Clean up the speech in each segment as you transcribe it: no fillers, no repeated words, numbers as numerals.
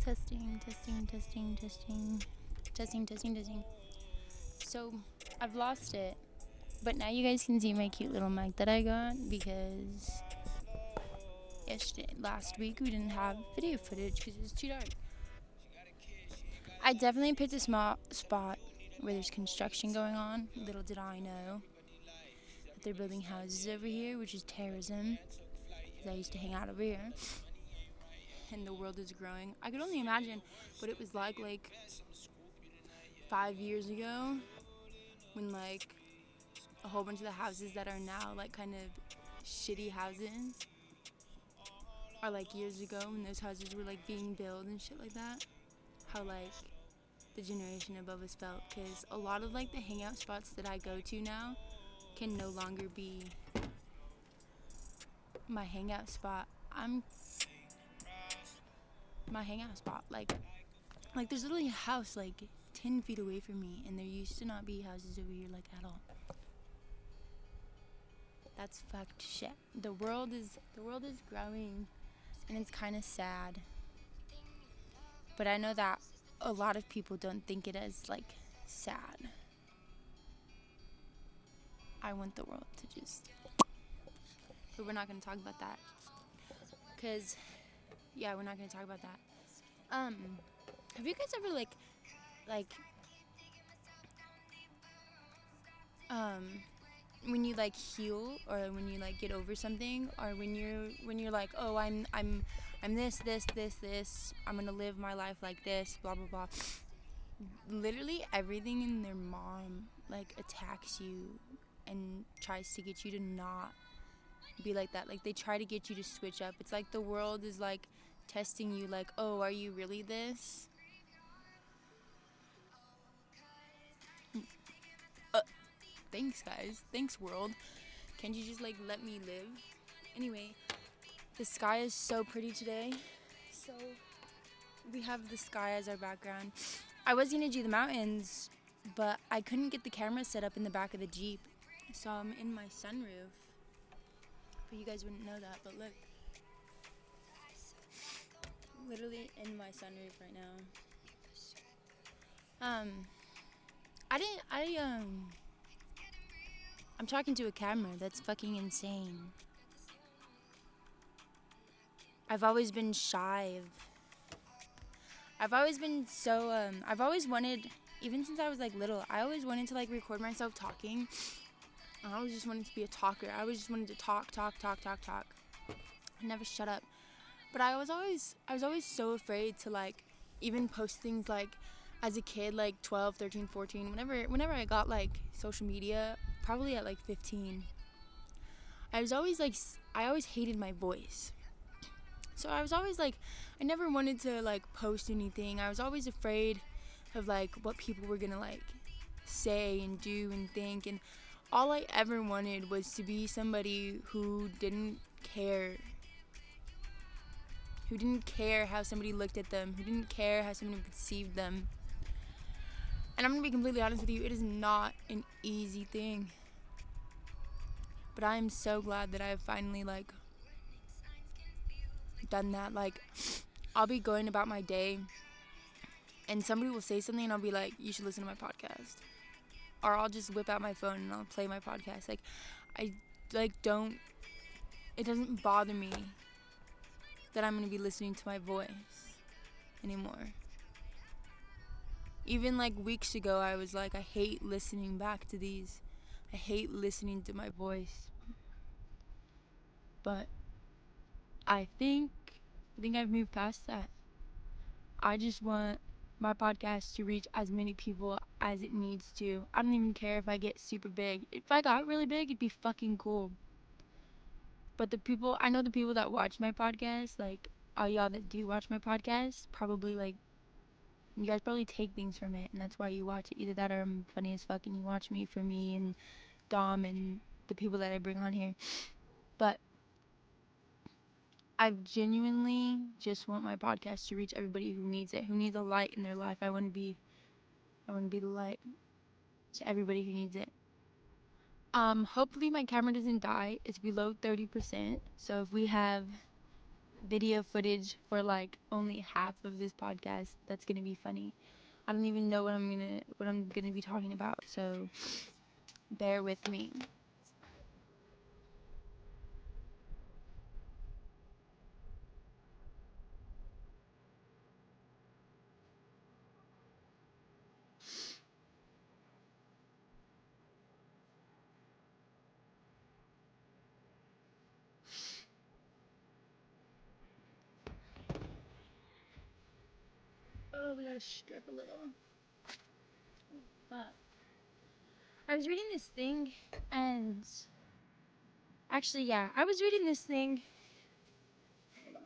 Testing, testing, testing, testing, testing, testing, testing. So, I've lost it. But now you guys can see my cute little mic that I got because last week we didn't have video footage because it was too dark. I definitely picked a small spot where there's construction going on. Little did I know that they're building houses over here, which is terrorism. Because I used to hang out over here. And the world is growing. I could only imagine what it was like 5 years ago when like a whole bunch of the houses that are now like kind of shitty houses are like years ago when those houses were like being built and shit like that. How like the generation above us felt, because a lot of like the hangout spots that I go to now can no longer be my hangout spot. My hangout spot. Like there's literally a house like 10 feet away from me, and there used to not be houses over here like at all. That's fucked shit. The world is growing, and it's kind of sad. But I know that a lot of people don't think it as like sad. I want the world to just, but we're not gonna talk about that. Cause, yeah, we're not gonna talk about that. Have you guys ever like, um, when you like heal or when you like get over something, or when you're like, oh, I'm this. I'm gonna live my life like this, blah blah blah. Literally everything in their mom like attacks you and tries to get you to not be like that. Like they try to get you to switch up. It's like the world is like testing you, like, oh, are you really this? Thanks guys, thanks world. Can't you just like let me live? Anyway, the sky is so pretty today. So we have the sky as our background. I was gonna do the mountains, but I couldn't get the camera set up in the back of the Jeep, so I'm in my sunroof. But you guys wouldn't know that, but look. Literally in my sunroof right now. I'm talking to a camera. That's fucking insane. I've always been shy. I've always been so, I've always wanted, even since I was like little, I always wanted to like record myself talking. I always just wanted to be a talker. I always just wanted to talk. Never shut up. But I was always so afraid to like even post things like as a kid, like 12, 13, 14, whenever I got like social media, probably at like 15. I always hated my voice. So I was always like, I never wanted to like post anything. I was always afraid of like what people were gonna like say and do and think, and all I ever wanted was to be somebody who didn't care how somebody looked at them, who didn't care how somebody perceived them. And I'm gonna be completely honest with you, it is not an easy thing. But I am so glad that I've finally like done that. Like, I'll be going about my day and somebody will say something and I'll be like, you should listen to my podcast. Or I'll just whip out my phone and I'll play my podcast. Like, I like don't, it doesn't bother me that I'm gonna be listening to my voice anymore. Even like weeks ago, I was like, I hate listening back to these. I hate listening to my voice. But I think I've moved past that. I just want my podcast to reach as many people as it needs to. I don't even care if I get super big. If I got really big, it'd be fucking cool. But I know the people that watch my podcast, like all y'all that do watch my podcast, probably like, you guys probably take things from it, and that's why you watch it. Either that or I'm funny as fuck and you watch me for me and Dom and the people that I bring on here. But I genuinely just want my podcast to reach everybody who needs it, who needs a light in their life. I want to be the light to everybody who needs it. Hopefully my camera doesn't die. It's below 30%. So if we have video footage for like only half of this podcast that's gonna be funny. I don't even know what I'm gonna be talking about, so bear with me. Oh, we gotta strip a little. But I was reading this thing, and actually, yeah, I was reading this thing. Hold on.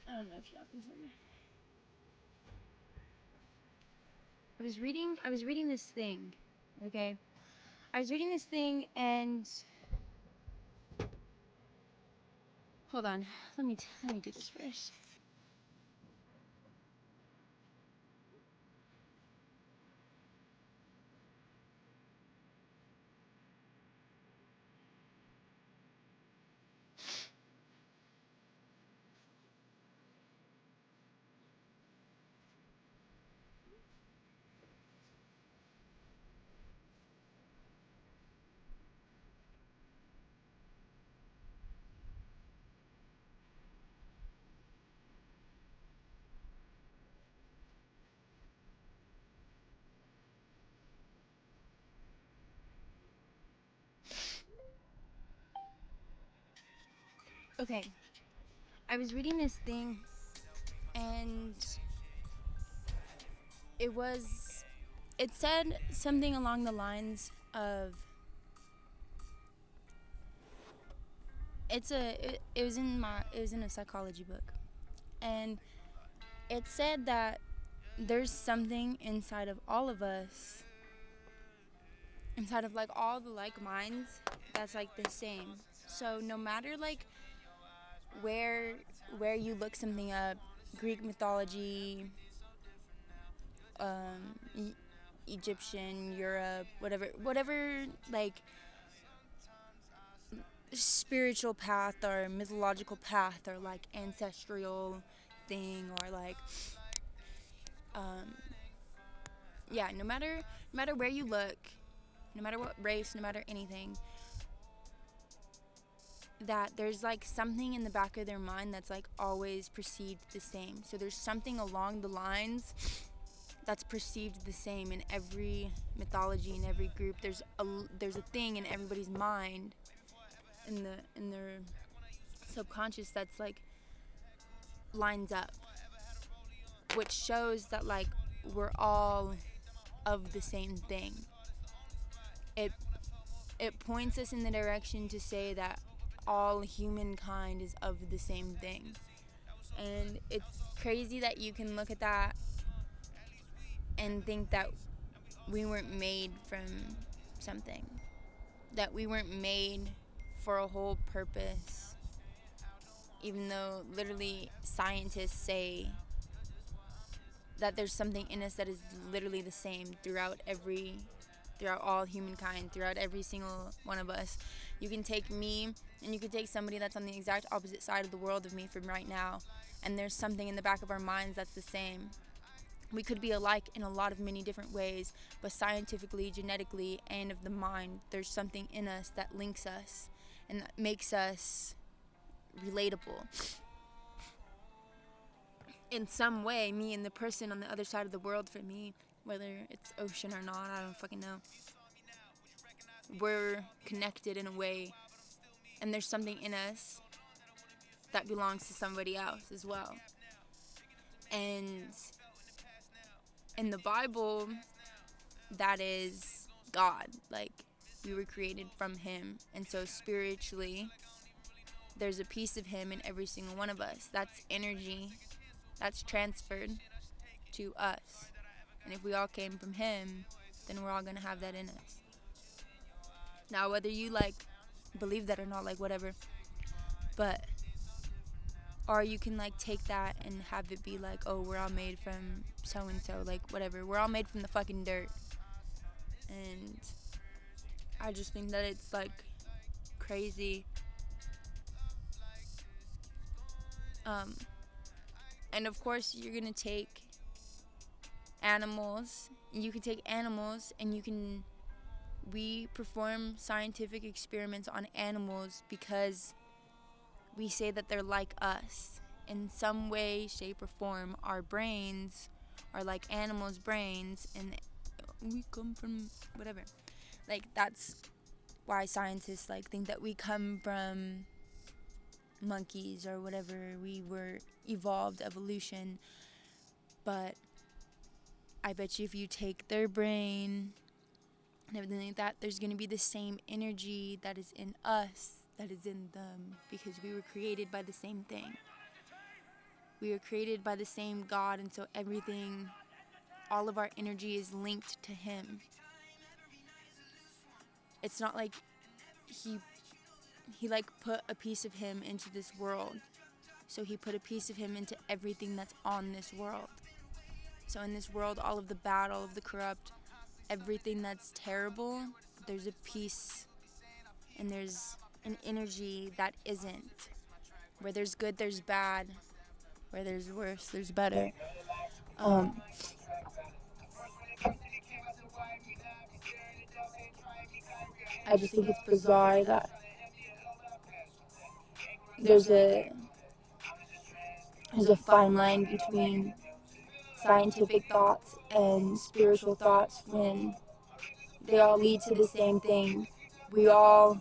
I don't know if y'all can hear me. I was reading this thing. Okay. I was reading this thing, and hold on. Let me do this first. Okay. I was reading this thing, and it was it said something along the lines of it was in a psychology book, and it said that there's something inside of all of us, inside of like all the like minds, that's like the same. So no matter like where where you look something up, Greek mythology, Egyptian, Europe, whatever like spiritual path or mythological path or like ancestral thing, or like um yeah, no matter where you look, no matter what race, no matter anything, that there's like something in the back of their mind that's like always perceived the same. So there's something along the lines that's perceived the same in every mythology, in every group. There's a thing in everybody's mind, in their subconscious, that's like lines up, which shows that like we're all of the same thing. It it points us in the direction to say that all humankind is of the same thing. And it's crazy that you can look at that and think that we weren't made from something, that we weren't made for a whole purpose, even though literally scientists say that there's something in us that is literally the same throughout all humankind, throughout every single one of us. You can take me, and you can take somebody that's on the exact opposite side of the world of me from right now, and there's something in the back of our minds that's the same. We could be alike in a lot of many different ways, but scientifically, genetically, and of the mind, there's something in us that links us and that makes us relatable. In some way, me and the person on the other side of the world, for me, whether it's ocean or not, I don't fucking know, we're connected in a way, and there's something in us that belongs to somebody else as well. And in the Bible, that is God. Like, we were created from Him, and so spiritually, there's a piece of Him in every single one of us. That's energy that's transferred to us. And if we all came from Him, then we're all gonna have that in us. Now, whether you like believe that or not, like whatever, but or you can like take that and have it be like, oh, we're all made from so and so, like whatever. We're all made from the fucking dirt. And I just think that it's like crazy And of course, you're gonna take animals. You can take animals, and we perform scientific experiments on animals because we say that they're like us in some way, shape, or form. Our brains are like animals' brains, and we come from whatever. Like, that's why scientists like think that we come from monkeys or whatever. We were evolved evolution. But I bet you if you take their brain and everything like that, there's going to be the same energy that is in us that is in them, because we were created by the same thing. We were created by the same God, and so everything, all of our energy is linked to him. It's not like he like put a piece of him into this world. So he put a piece of him into everything that's on this world. So in this world, all of the bad, all of the corrupt, everything that's terrible, there's a piece and there's an energy that isn't. Where there's good, there's bad. Where there's worse, there's better. I just think it's bizarre that there's a fine line between scientific thoughts and spiritual thoughts when they all lead to the same thing. We all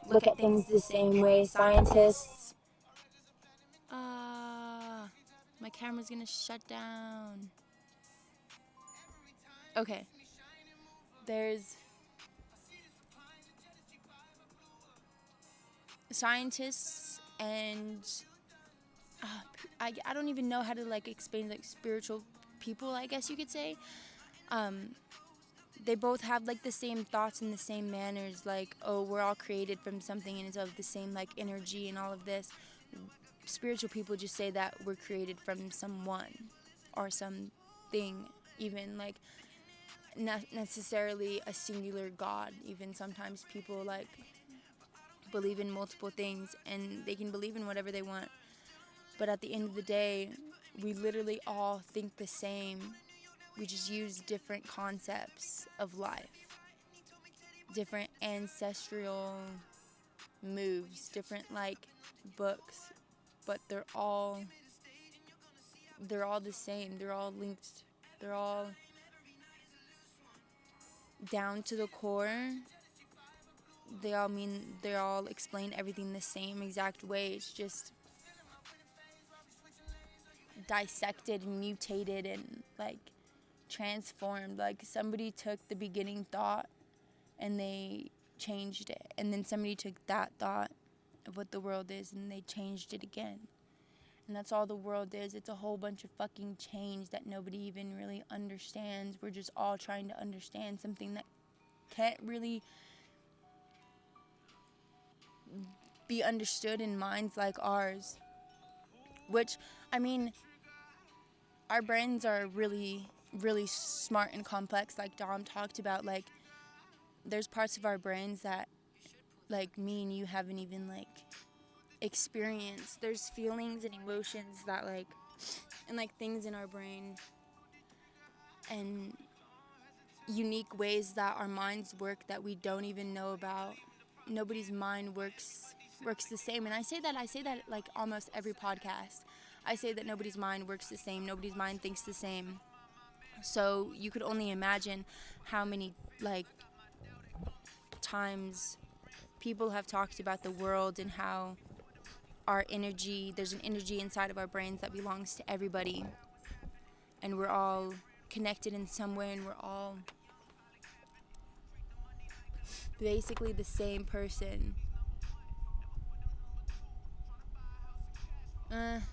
look at things the same way. Scientists. My camera's gonna shut down. Okay. There's scientists and I don't even know how to like explain like spiritual people, I guess you could say. They both have like the same thoughts and the same manners, like, oh, we're all created from something and it's of the same like energy and all of this. Spiritual people just say that we're created from someone or something, even like not necessarily a singular God. Even sometimes people like believe in multiple things and they can believe in whatever they want. But at the end of the day, we literally all think the same. We just use different concepts of life, different ancestral moves, different like books, but they're all the same. They're all linked. They're all down to the core. They all explain everything the same exact way. It's just dissected and mutated and like transformed. Like somebody took the beginning thought and they changed it, and then somebody took that thought of what the world is and they changed it again. And that's all the world is. It's a whole bunch of fucking change that nobody even really understands. We're just all trying to understand something that can't really be understood in minds like ours. Which, I mean, our brains are really, really smart and complex, like Dom talked about. Like, there's parts of our brains that, like, me and you haven't even, like, experienced. There's feelings and emotions that, like, and, like, things in our brain and unique ways that our minds work that we don't even know about. Nobody's mind works the same. And I say that like almost every podcast. I say that nobody's mind works the same. Nobody's mind thinks the same. So you could only imagine how many like times people have talked about the world and how there's an energy inside of our brains that belongs to everybody. And we're all connected in some way, and we're all basically the same person. Let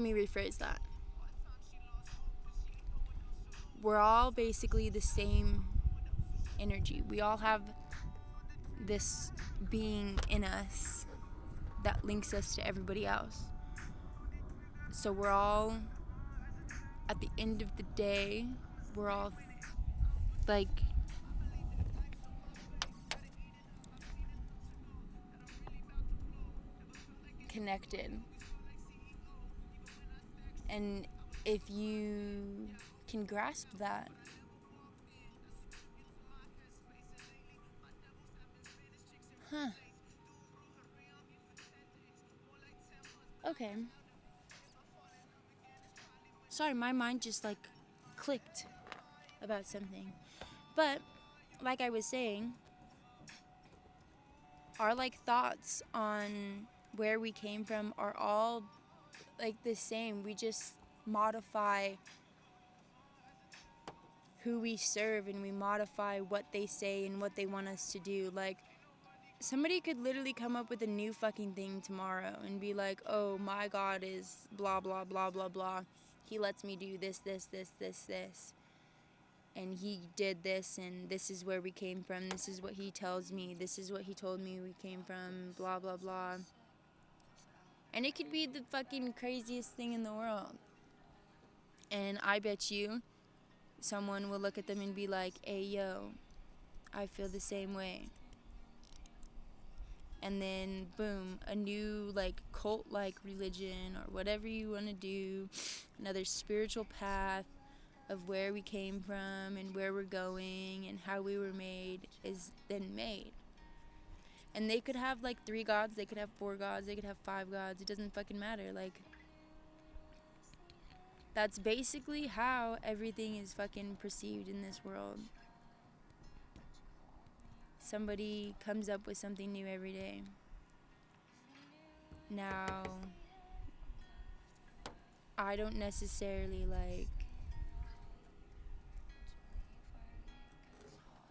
me rephrase that. We're all basically the same energy. We all have this being in us that links us to everybody else. So we're all, at the end of the day, we're all like connected. And if you can grasp that, okay. Sorry, my mind just like clicked about something. But like I was saying, our like thoughts on where we came from are all like the same. We just modify who we serve, and we modify what they say and what they want us to do. Like, somebody could literally come up with a new fucking thing tomorrow and be like, oh, my God is blah, blah, blah, blah, blah. He lets me do this, this, this, this, this. And he did this, and this is where we came from. This is what he tells me. This is what he told me we came from, blah, blah, blah. And it could be the fucking craziest thing in the world. And I bet you someone will look at them and be like, hey, yo, I feel the same way. And then, boom, a new, like, cult-like religion or whatever you want to do, another spiritual path of where we came from and where we're going and how we were made is then made. And they could have, like, 3 gods, they could have 4 gods, they could have 5 gods, it doesn't fucking matter. Like, that's basically how everything is fucking perceived in this world. Somebody comes up with something new every day. Now, I don't necessarily, like,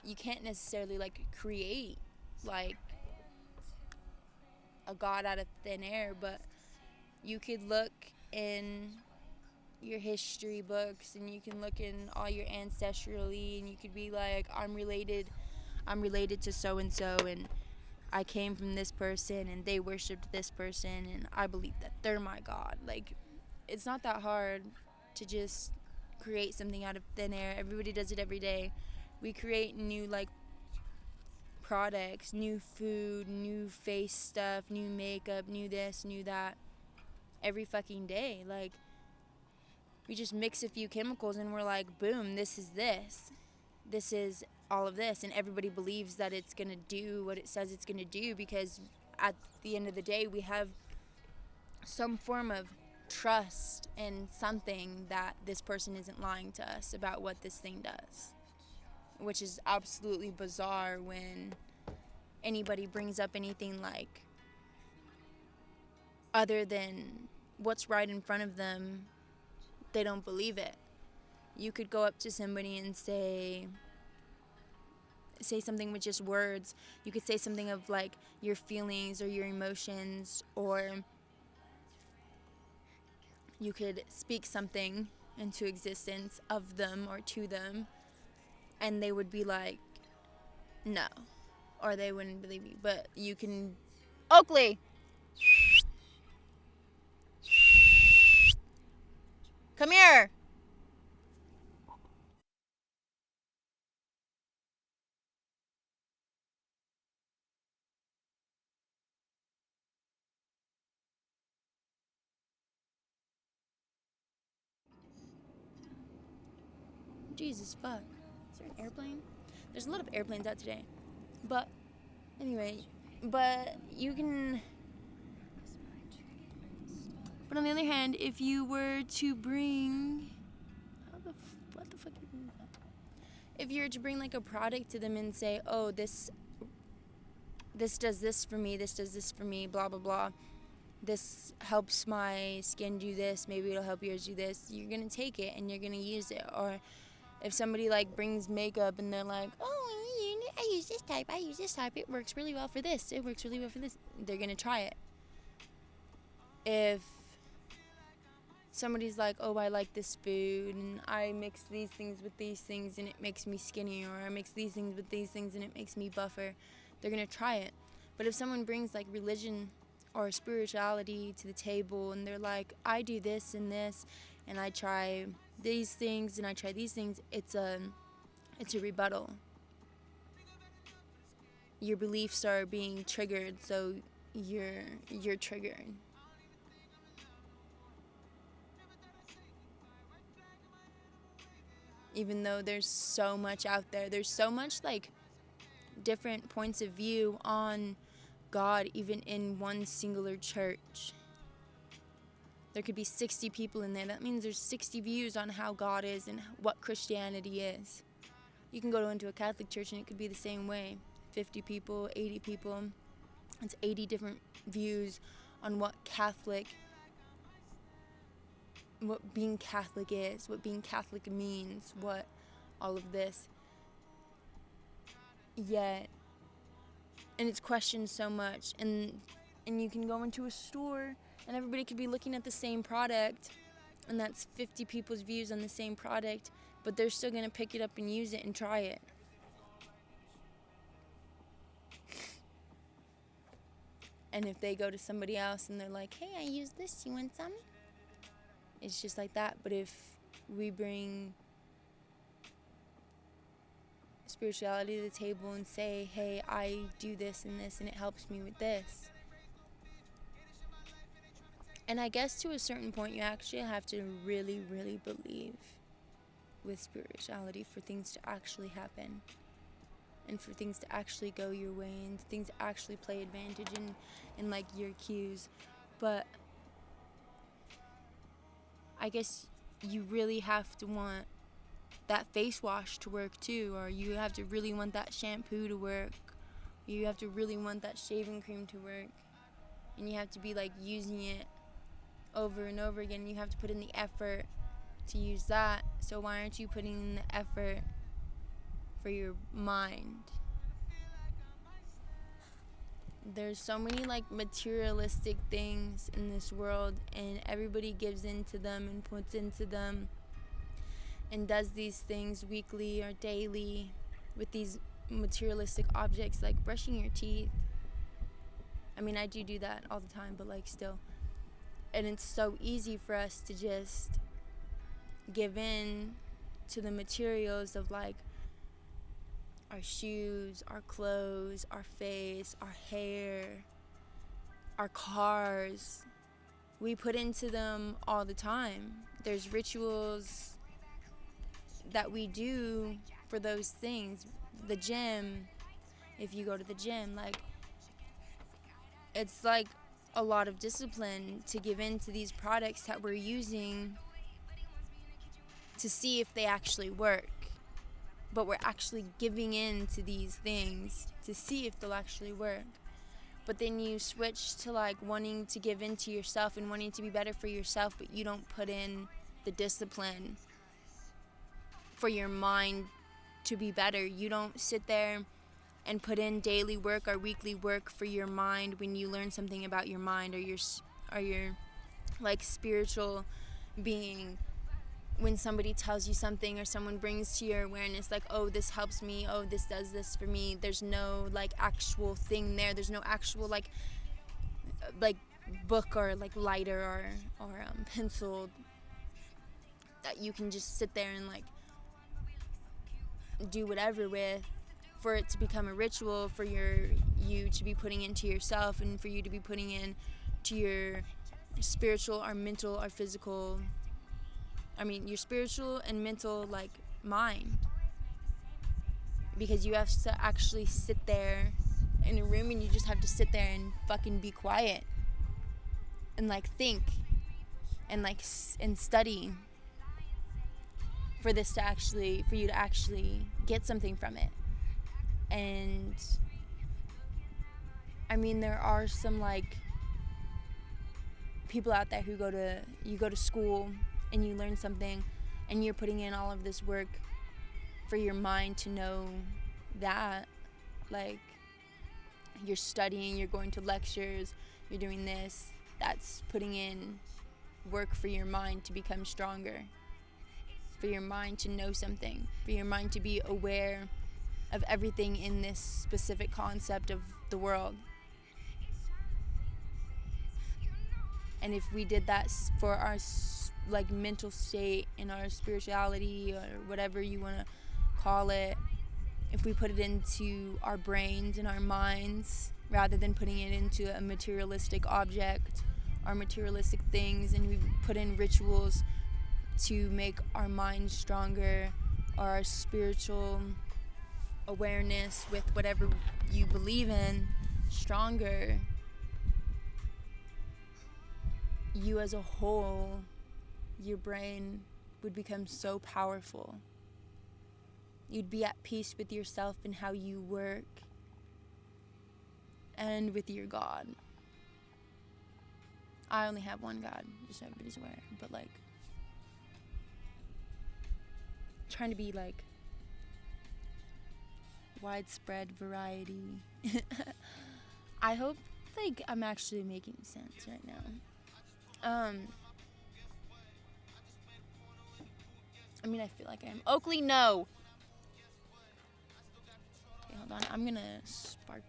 you can't necessarily, like, create, like, a god out of thin air, but you could look in your history books, and you can look in all your ancestrally, and you could be like, I'm related to so and so, and I came from this person, and they worshipped this person, and I believe that they're my god. Like, it's not that hard to just create something out of thin air. Everybody does it every day. We create new, like, products, new food, new face stuff, new makeup, new this, new that, every fucking day. Like, we just mix a few chemicals and we're like, boom, this is all of this, and everybody believes that it's gonna do what it says it's gonna do, because at the end of the day we have some form of trust in something that this person isn't lying to us about what this thing does, which is absolutely bizarre when anybody brings up anything like other than what's right in front of them. They don't believe it. You could go up to somebody and say something with just words. You could say something of like your feelings or your emotions, or you could speak something into existence of them or to them, and they would be like, no, or they wouldn't believe you. But you can, Oakley, come here. Jesus fuck. Is there an airplane? There's a lot of airplanes out today. But anyway, but you can. But on the other hand, if you were to bring, what the fuck? If you were to bring like a product to them and say, oh, this does this for me, this does this for me, blah blah blah. This helps my skin do this, maybe it'll help yours do this. You're gonna take it and you're gonna use it. Or if somebody like brings makeup and they're like, oh, I use this type, it works really well for this, they're gonna try it. If somebody's like, oh, I like this food and I mix these things with these things and it makes me skinny, or I mix these things with these things and it makes me buffer, they're gonna try it. But if someone brings like religion or spirituality to the table and they're like, I do this and this, and I try these things and I try these things, it's a rebuttal. Your beliefs are being triggered, so you're triggered. even though there's so much out there. There's so much like different points of view on God, even in one singular church. There could be 60 people in there. That means there's 60 views on how God is and what Christianity is. You can go into a Catholic church and it could be the same way. 50 people, 80 people. It's 80 different views on what being Catholic is, what being Catholic means, what all of this. Yet, and it's questioned so much, and you can go into a store and everybody could be looking at the same product, and that's 50 people's views on the same product, but they're still going to pick it up and use it and try it. And if they go to somebody else and they're like, hey, I use this, you want some? It's just like that. But if we bring spirituality to the table and say, hey, I do this and it helps me with this. And I guess to a certain point, you actually have to really, really believe with spirituality for things to actually happen. And for things to actually go your way and things to actually play advantage in like your cues. But I guess you really have to want that face wash to work too, or you have to really want that shampoo to work. You have to really want that shaving cream to work. And you have to be like using it over and over again. You have to put in the effort to use that. So why aren't you putting in the effort for your mind? There's so many like materialistic things in this world, and everybody gives into them and puts into them and does these things weekly or daily with these materialistic objects, like brushing your teeth. I mean, I do that all the time, but like still. And it's so easy for us to just give in to the materials of like our shoes, our clothes, our face, our hair, our cars. We put into them all the time. There's rituals that we do for those things. The gym, if you go to the gym, like, it's like a lot of discipline to give in to these products that we're using to see if they actually work. But we're actually giving in to these things to see if they'll actually work. But then you switch to like wanting to give in to yourself and wanting to be better for yourself, but you don't put in the discipline for your mind to be better. You don't sit there and put in daily work or weekly work for your mind when you learn something about your mind or your like spiritual being. When somebody tells you something or someone brings to your awareness like, oh, this helps me, oh, this does this for me, there's no like actual thing there. There's no actual like book or like lighter or pencil that you can just sit there and like do whatever with, for it to become a ritual for you to be putting into yourself and for you to be putting in to your spiritual or mental or physical, your spiritual and mental like mind. Because you have to actually sit there in a room and you just have to sit there and fucking be quiet and like think and like and study for you to actually get something from it. And there are some like people out there who you go to school and you learn something and you're putting in all of this work for your mind to know that, like, you're studying, you're going to lectures, you're doing this. That's putting in work for your mind to become stronger, for your mind to know something, for your mind to be aware of everything in this specific concept of the world. And if we did that for our like mental state and our spirituality or whatever you want to call it, if we put it into our brains and our minds rather than putting it into a materialistic object or materialistic things, and we put in rituals to make our minds stronger our spiritual awareness with whatever you believe in stronger, you as a whole, your brain would become so powerful. You'd be at peace with yourself and how you work and with your God. I only have one God, just so everybody's aware. But like, trying to be like widespread variety. I hope like I'm actually making sense right now. I mean, I feel like I am. Oakley, no. Okay, hold on. I'm gonna spark.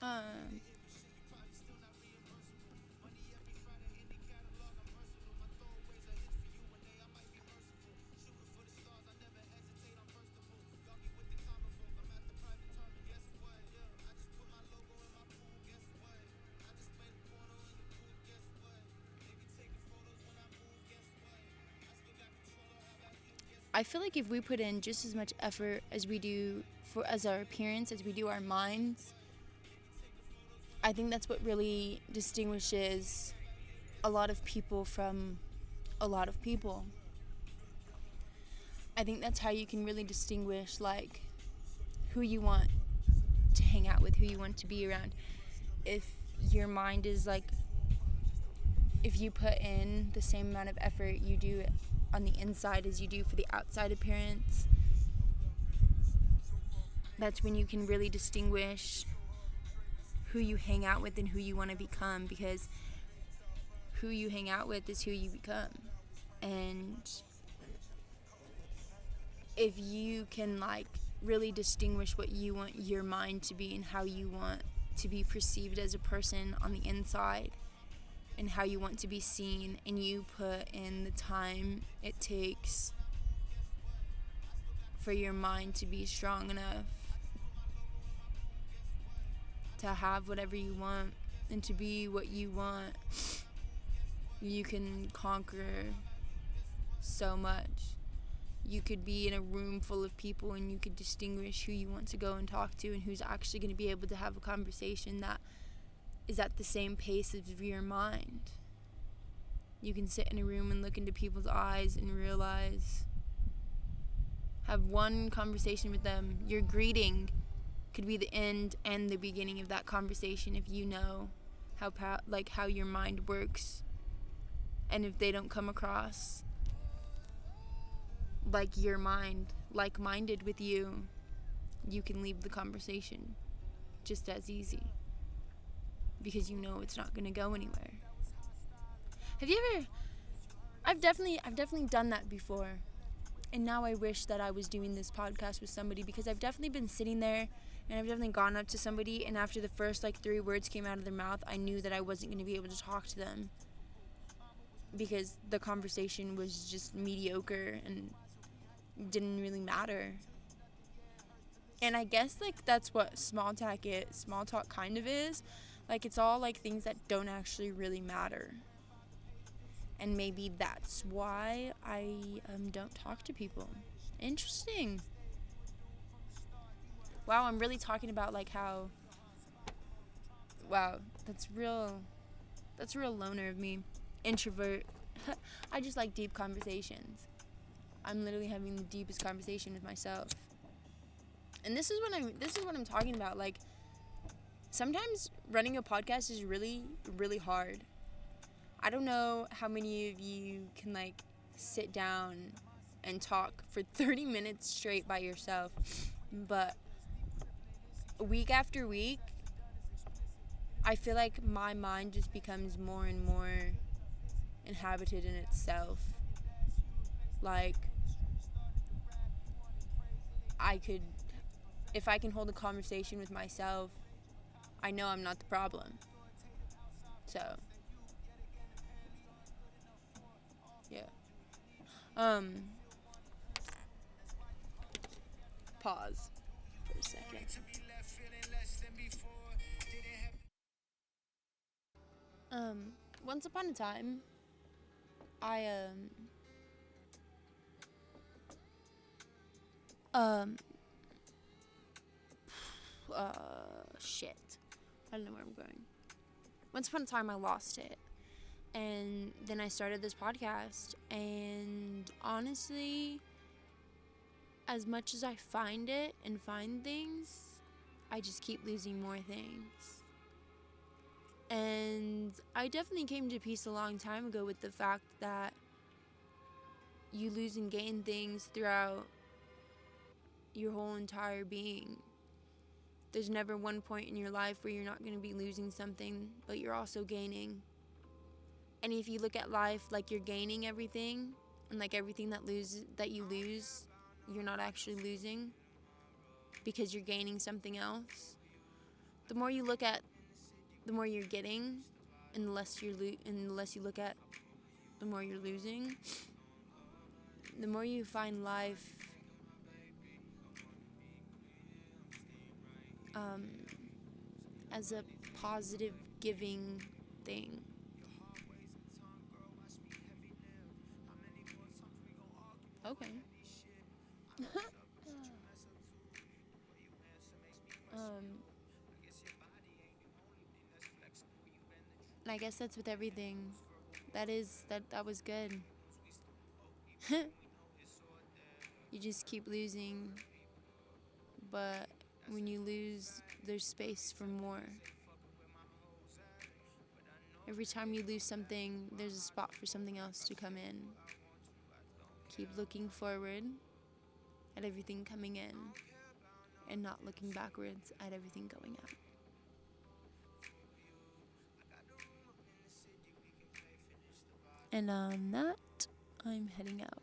Um, I feel like if we put in just as much effort as we do as our appearance, as we do our minds, I think that's what really distinguishes a lot of people from a lot of people. I think that's how you can really distinguish like who you want to hang out with, who you want to be around. If your mind is like, if you put in the same amount of effort you do on the inside as you do for the outside appearance, that's when you can really distinguish who you hang out with and who you want to become, because who you hang out with is who you become. And if you can like really distinguish what you want your mind to be and how you want to be perceived as a person on the inside and how you want to be seen, and you put in the time it takes for your mind to be strong enough to have whatever you want and to be what you want, you can conquer so much. You could be in a room full of people and you could distinguish who you want to go and talk to and who's actually going to be able to have a conversation that is at the same pace of your mind. You can sit in a room and look into people's eyes and realize, have one conversation with them. Your greeting could be the end and the beginning of that conversation if you know how your mind works. And if they don't come across like your mind, like-minded with you, you can leave the conversation just as easy, because you know it's not going to go anywhere. Have you ever... I've definitely done that before. And now I wish that I was doing this podcast with somebody, because I've definitely been sitting there and I've definitely gone up to somebody, and after the first 3 words came out of their mouth, I knew that I wasn't going to be able to talk to them because the conversation was just mediocre and didn't really matter. And I guess that's what small talk kind of is. It's all things that don't actually really matter. And maybe that's why I don't talk to people. Interesting. Wow, I'm really talking about how... Wow, that's real loner of me. Introvert. I just like deep conversations. I'm literally having the deepest conversation with myself. And this is what I'm talking about. Like, sometimes running a podcast is really, really hard. I don't know how many of you can, like, sit down and talk for 30 minutes straight by yourself. But week after week, I feel like my mind just becomes more and more inhabited in itself. Like, if I can hold a conversation with myself, I know I'm not the problem. So, yeah. Pause for a second. Once upon a time, I, um, shit. I don't know where I'm going. Once upon a time, I lost it. And then I started this podcast. And honestly, as much as I find it and find things, I just keep losing more things. And I definitely came to peace a long time ago with the fact that you lose and gain things throughout your whole entire being. There's never one point in your life where you're not going to be losing something, but you're also gaining. And if you look at life like you're gaining everything, and like everything that you lose, you're not actually losing because you're gaining something else. The more you look at, the more you're getting, and the less you look at, the more you're losing. The more you find life as a positive giving thing. Okay. um, and I guess that's with everything. That was good. You just keep losing, but when you lose, there's space for more. Every time you lose something, there's a spot for something else to come in. Keep looking forward at everything coming in and not looking backwards at everything going out. And on that, I'm heading out.